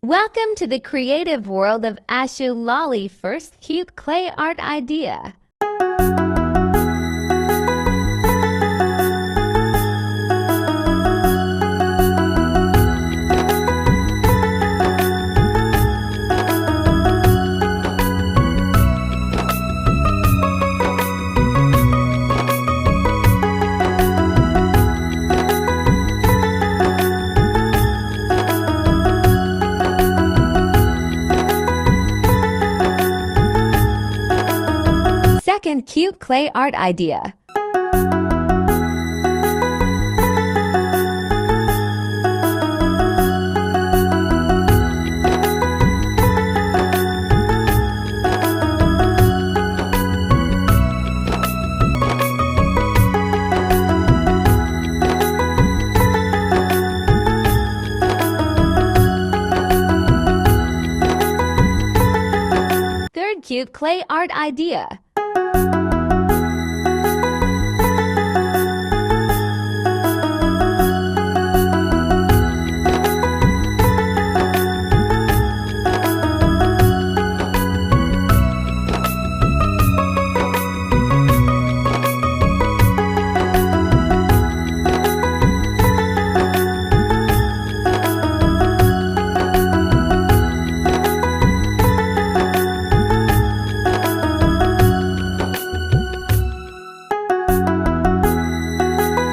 Welcome to the creative world of Ashoo. Lali first cute clay art idea. Second cute clay art idea. Third cute clay art idea.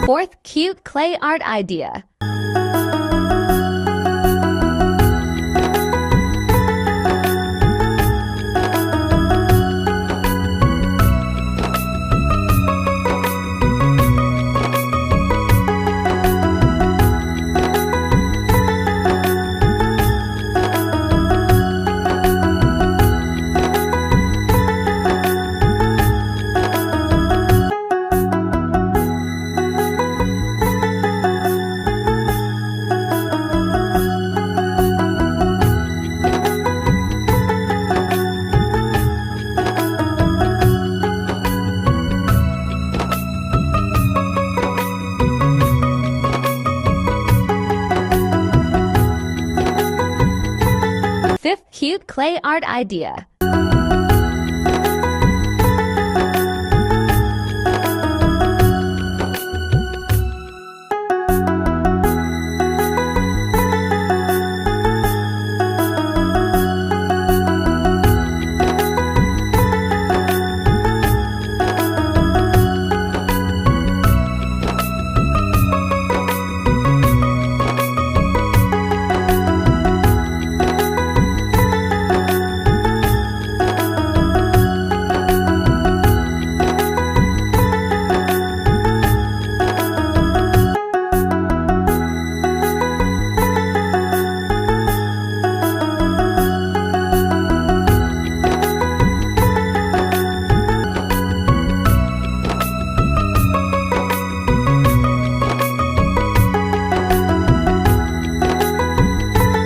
Fourth cute clay art idea. Fifth cute clay art idea.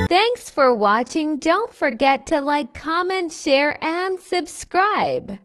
Thanks for watching. Don't forget to like, comment, share, and subscribe.